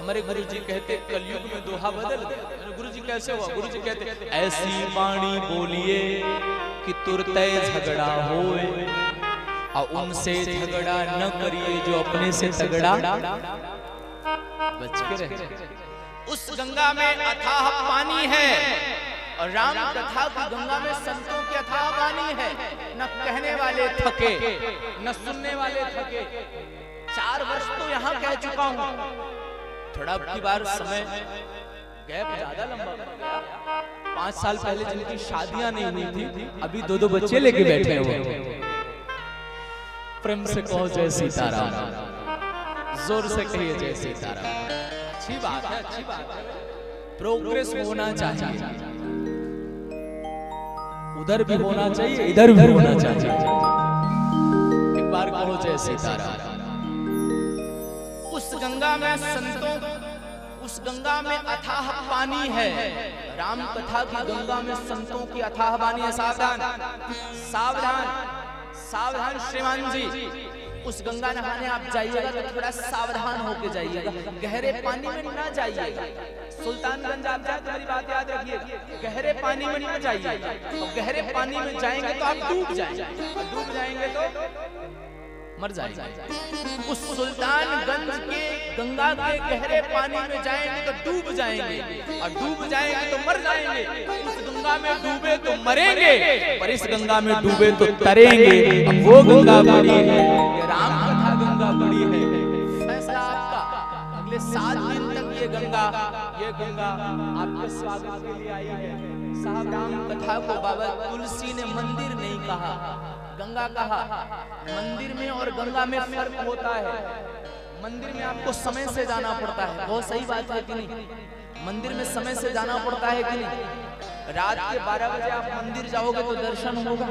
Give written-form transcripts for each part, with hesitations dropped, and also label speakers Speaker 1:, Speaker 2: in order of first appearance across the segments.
Speaker 1: हमारे गुरु जी कहते कलयुग में दोहा बदल गया। गुरु जी कैसे हुआ? गुरु जी कहते ऐसी वाणी बोलिए कि तुरंत झगड़ा होए, और उनसे झगड़ा न करिए जो अपने से तगड़ा बच के रहे। उस गंगा में अथाह पानी है, और राम कथा की गंगा में संतों की अथाह वाणी है। न कहने वाले थके न सुनने वाले थके। 4 वर्ष तो यहाँ कह चुका हूँ, थोड़ा की बार समय गैप ज्यादा लंबा हो गया। 5 साल पहले जिनकी शादियां नहीं हुई थी, अभी 2-2 बच्चे लेके बैठे हुए। प्रेम से कहो जय सीताराम, जोर से कहिए जय सीताराम। अच्छी बात है, अच्छी बात है। प्रोग्रेस होना चाहिए, उधर भी होना चाहिए, इधर भी होना चाहिए। एक बार कहो जय सीताराम। उस गंगा में संतों, उस गंगा में अथाह पानी है। राम कथा की गंगा में संतों की अथाह पानी है। सावधान सावधान सावधान श्रीमान जी, उस गंगा नहाने आप जाइएगा तो थोड़ा सावधान होके जाइएगा, गहरे पानी में ना जाइएगा। सुल्तानगंज आप जाए तो मेरी बात याद रखिए, गहरे पानी में ना जाइएगा। तो गहरे पानी में जाएंगे तो आप डूब जाएंगे, और डूब जाएंगे तो मर जाएंगे। उस सुल्तानगंज के गंगा के गहरे पानी में जाएंगे तो डूब जाएंगे, और डूब जाएंगे तो मर जाएंगे। उस गंगा में डूबे तो मरेंगे, पर इस गंगा में डूबे तो तरेंगे। अब वो गंगा बड़ी है, ये राम कथा गंगा बड़ी है। फैसला आपका। अगले 7 दिन तक ये गंगा आपके स्वागत के लिए आई है। साहब राम कथा को बाबा तुलसी ने मंदिर नहीं कहा, गंगा कहा। मंदिर में और गंगा में फर्क होता है। मंदिर में आपको समय से जाना पड़ता है, बहुत सही बात है कि नहीं? मंदिर में समय से जाना पड़ता है कि नहीं? रात के 12 बजे आप मंदिर जाओगे तो दर्शन होगा?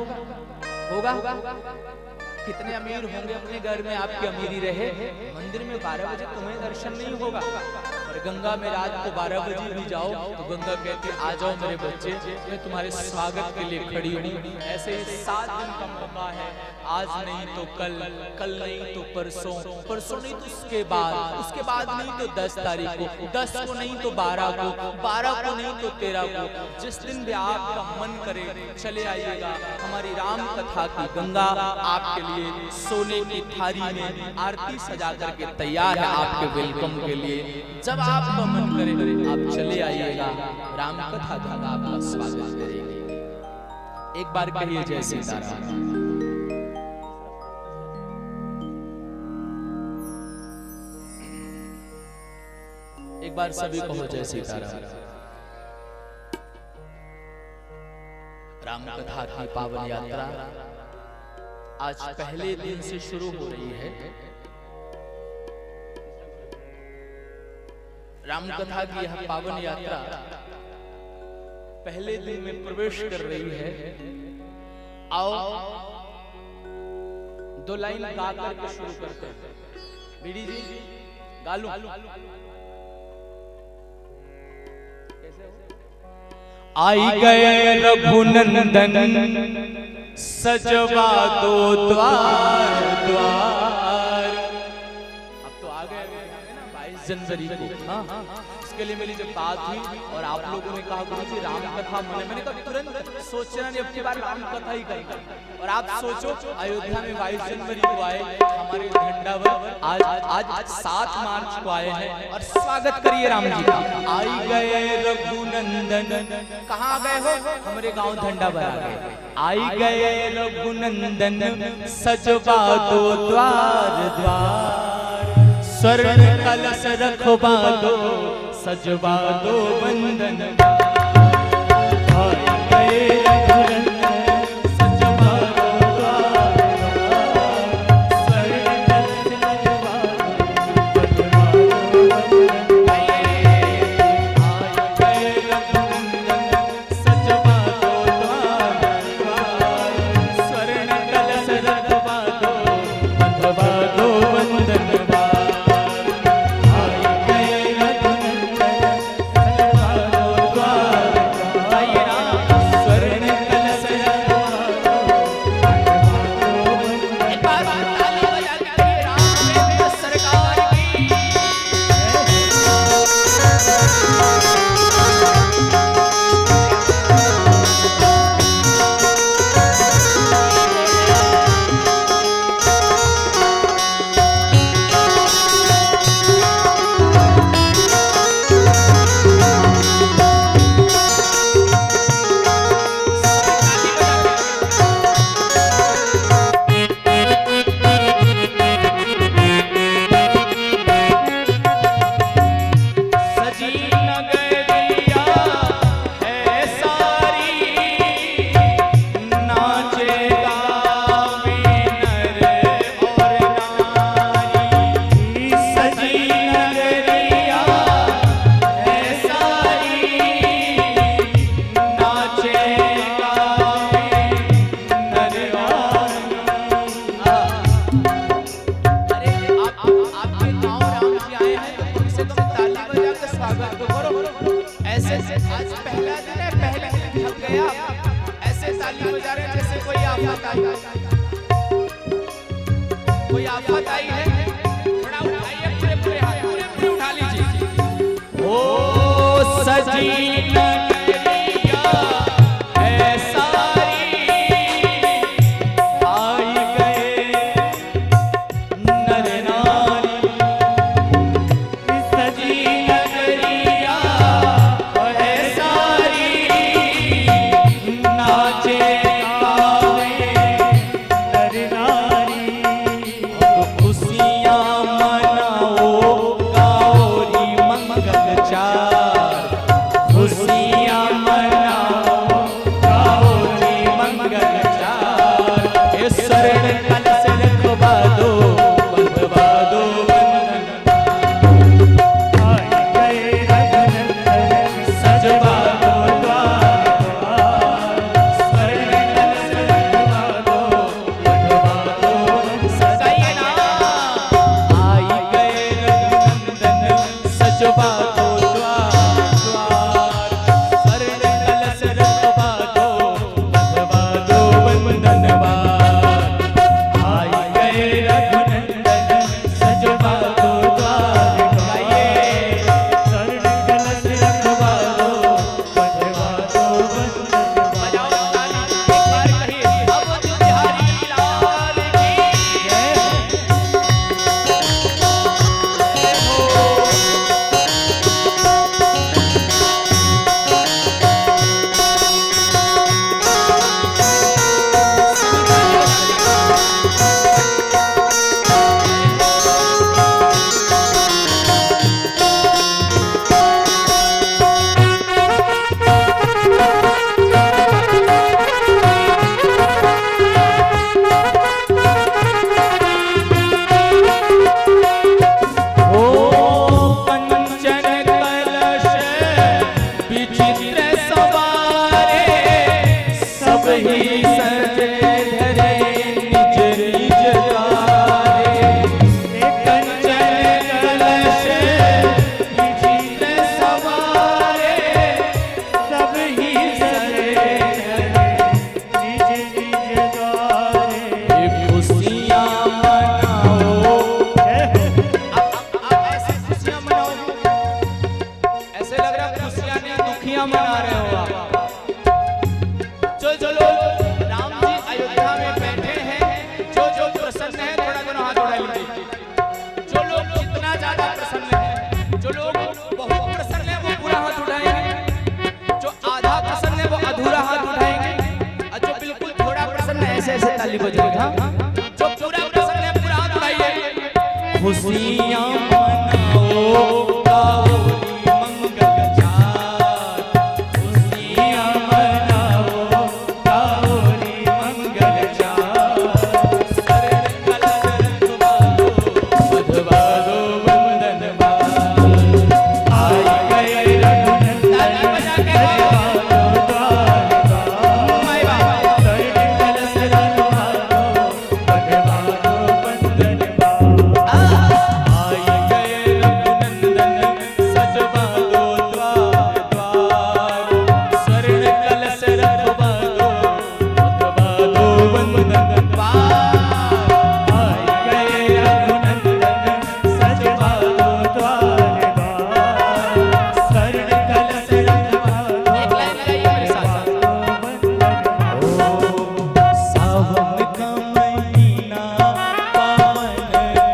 Speaker 1: कितने अमीर होंगे अपने घर में, आपकी अमीरी रहे, मंदिर में 12 बजे तुम्हें दर्शन नहीं होगा। और गंगा में रात को 12 बजे भी जाओ तो गंगा कहती है आ जाओ मेरे बच्चे, मैं तुम्हारे स्वागत के लिए खड़ी हूँ। ऐसे 7 दिन का मौका है, आज नहीं तो कल, कल नहीं तो परसों, परसों नहीं तो उसके बाद नहीं तो 10 तारीख को, 10 को नहीं तो 12 को, 12 को नहीं तो 13 को। जिस दिन भी आपका मन करे चले आइएगा। हमारी राम कथा की गंगा आपके लिए सोने की थाली में आरती सजा करके तैयार है आपके वेलकम के लिए। जब आपका मन करे आप चले आइएगा, राम कथा गंगा आपका स्वागत करेगी। एक बार कहिए जय सीताराम। एक बार सभी कहो जय सीताराम। राम कथा की पावन यात्रा आज पहले दिन से शुरू हो रही है। राम कथा की यह पावन यात्रा पहले दिन में प्रवेश कर रही है। आओ 2 लाइन गा करके शुरू करते हैं। बीडी जी गालू आई गए रघुनंदन सजवा दो द्वार द्वार। अब तो आ गए ना 22 जनवरी को। हाँ, इसके लिए मेरी जब बात हुई और आप लोगों ने कहा गुरु जी राम कथा मैंने कहा तुरंत सोचना नहीं, अब की बार राम कथा ही करेंगे। और आप सोचो अयोध्या में 22 जनवरी को आए हमारे झंडावर, आज 7 मार्च को आए हैं, और स्वागत करिए राम जी का। आई गए रघुनंदन, कहाँ गए हो? हमारे गांव झंडावर आ गए। आई गए रघुनंदन सजवा दो द्वार द्वार, स्वर्ण कलश रखवा दो सजवा दो वंदन। कोई आफत आई है, थोड़ा उठाइए, पूरे पूरे हाथ पूरे पूरे उठा लीजिए। ओ सजी नगरिया है सारी, आई गए नर नारी। सजी नगरिया है सारी, नाचे गावे नर नारी। खुशियाँ मनाओ गाओ री मंगल चार, खुशियाँ मनाओ गाओ री मंगल चार। ये शरण कलश रखवा दो, बंधवा दो बंधन,
Speaker 2: आई गए रघुनंदन
Speaker 1: सजवा दो द्वार। शरण कलश रखवा दो, बंधवा दो सजाइए ना। आई गए रघुनंदन सजवा दो द्वार द्वार। शरण कलश रखवा दो, बंधवा दो बंधन बार। आई गए रघुनंदन सजवा दो द्वार। गाइए
Speaker 2: शरण कलश रखवा दो, बंधवा दो बंधन।
Speaker 1: बजाओ ताली, एक बार कहिए अब जुझारी लाल की जय हो। ओ कंचन कलश विचित्र सवारे, सब ही सजे धरे निज निज द्वारे। कंचन कलश विचित्र सवारे, सब ही सजे धरे
Speaker 2: निज निज द्वारे।
Speaker 1: खुशियाँ मनाओ।
Speaker 2: जय हो।
Speaker 1: आप ऐसे खुशियाँ मनाओगे, ऐसे लग रहा है खुशियाँ नहीं दुखियाँ मना रहे हो आप। जो लोग राम जी अयोध्या में बैठे हैं, जो प्रसन्न है, थोड़ा दोनों हाथ उठा लीजिए। जो लोग जितना ज्यादा प्रसन्न है, जो लोग बहुत प्रसन्न है वो पूरा हाथ उठाएंगे, जो आधा प्रसन्न है वो अधूरा हाथ उठाएंगे, और जो बिल्कुल थोड़ा प्रसन्न है ऐसे ऐसे ताली बजाएगा। जो पूरा प्रसन्न है पूरा हाथ उठाइए। खुशियाँ मनाओ गाओ री मंगल चार, खुशियाँ मनाओ गाओ री मंगल चार। शरण कलश रखवा दो, बंधवा दो बंधन बार। आई गए रघुनंदन ताली बजा के गाओ। माय बाबा
Speaker 2: शरण कलश रखवा दो, बंधवा दो बंधन।
Speaker 1: आई गए रघुनंदन सजवा दो द्वार द्वार। शरण कलश रखवा दो, बंधवा दो बंधन बार।
Speaker 2: आई गए रघुनंदन सजवा दो द्वार द्वार। शरण कलश रखवा दो,
Speaker 1: एक लाइन गाइए मेरे साथ। सावन का महीना पावन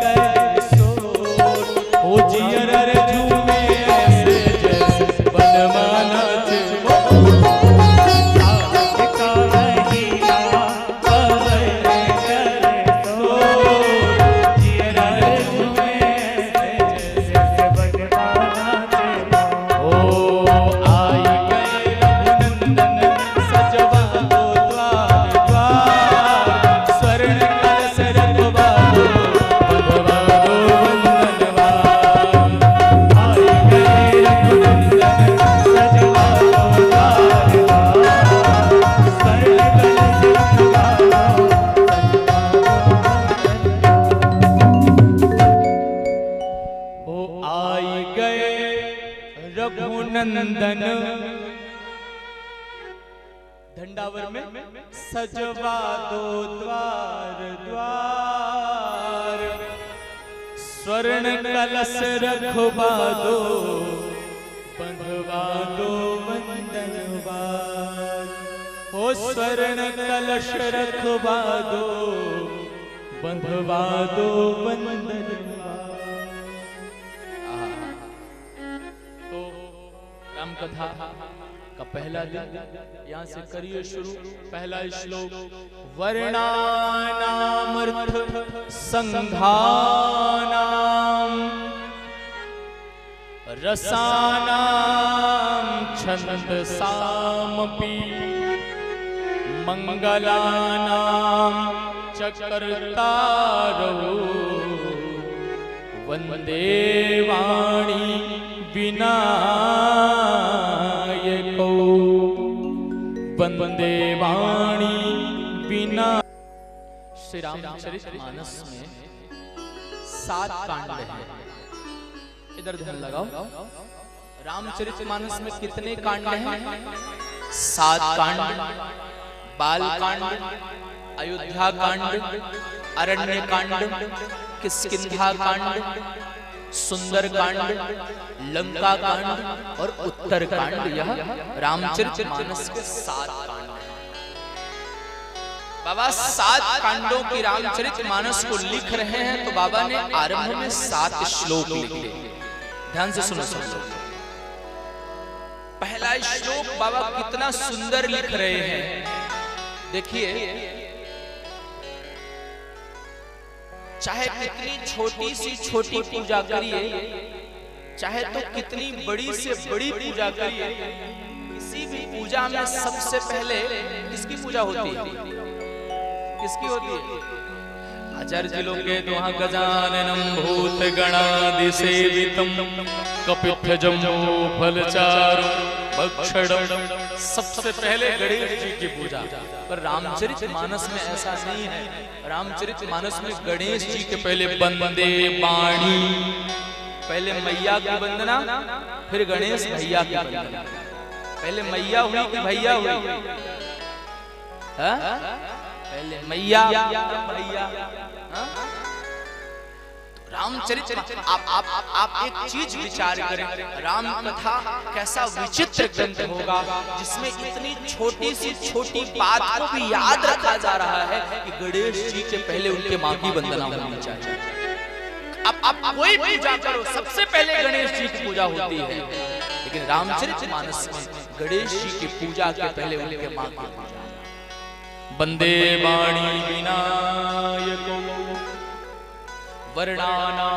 Speaker 1: कर सोर, ओ जियर रे झूमे ऐसे जैसे बनमाना चे।
Speaker 2: सावन का महीना पावन कर सोर, जियरा झूमे ऐसे जैसे बनमाना चलो।
Speaker 1: ओ आई गए रघुनंदन सजवा दो द्वार द्वार। शरण कलश रखवा दो, बंधवा दो बंधन बार।
Speaker 2: आई गए रघुनंदन सजवा दो द्वार द्वार। शरण कलश रखवा दो, सजवा दो बंधन।
Speaker 1: ओ आई गए रघुनंदन। धंडावर में सजवा दो द्वार द्वार, स्वर्ण कलश रखवा दो, बंधवा दो बंधनवार। हो स्वर्ण कलश रखवा दो, बंधवा दो बंधनवार। तो राम कथा का पहला दिन यहाँ से करिए शुरू। पहला श्लोक, वर्णानामर्थ संघानाम, रसानाम छंदसामपि, मंगलानाम चकर्तारौ, वंदे वाणी विनायको, वंदे वाणी विना। श्री रामचरितमानस में 7 कांड हैं। इधर ध्यान लगाओ, रामचरितमानस में कितने कांड हैं? 7 कांड। बाल कांड, अयोध्या कांड, अरण्य कांड, किष्किंधा कांड, सुंदर कांड, लंका कांड और उत्तर कांड। यह रामचरितमानस के 7 कांड। बाबा 7 कांडों की रामचरितमानस को लिख रहे हैं, तो बाबा ने आरंभ में 7 श्लोक लिखे। ध्यान से सुनो। पहला श्लोक बाबा कितना सुंदर लिख रहे हैं, देखिए। चाहे कितनी छोटी सी छोटी पूजा करिए, चाहे तो कितनी बड़ी से बड़ी पूजा करिए, किसी भी पूजा में सबसे पहले किसकी पूजा होती है? किसकी होती है? आचार्य लोग के वहाँ गजाननम भूत गणादिसेवितम कपित्थजम्बो फलचारु भक्षणम, सबसे पहले गणेश जी की पूजा। पर रामचरितमानस में ऐसा नहीं है। रामचरितमानस में गणेश जी के पहले वंदे वाणी, पहले मैया की वंदना, फिर गणेश भैया की वंदना। पहले मैया हुई कि भैया हुई? पहले मैया भैया। रामचरित आप एक चीज विचार करें, राम कथा कैसा विचित्र ग्रंथ होगा जिसमें इतनी छोटी सी छोटी बात को भी याद रखा जा रहा है कि गणेश जी के पहले उनके मां की वंदना होनी चाहिए। अब कोई पूजा करो, सबसे पहले गणेश जी की पूजा होती है, लेकिन रामचरितमानस में गणेश जी की पूजा के पहले उनके मां की पूजा। वंदे वाणी विनायको वर्णानाम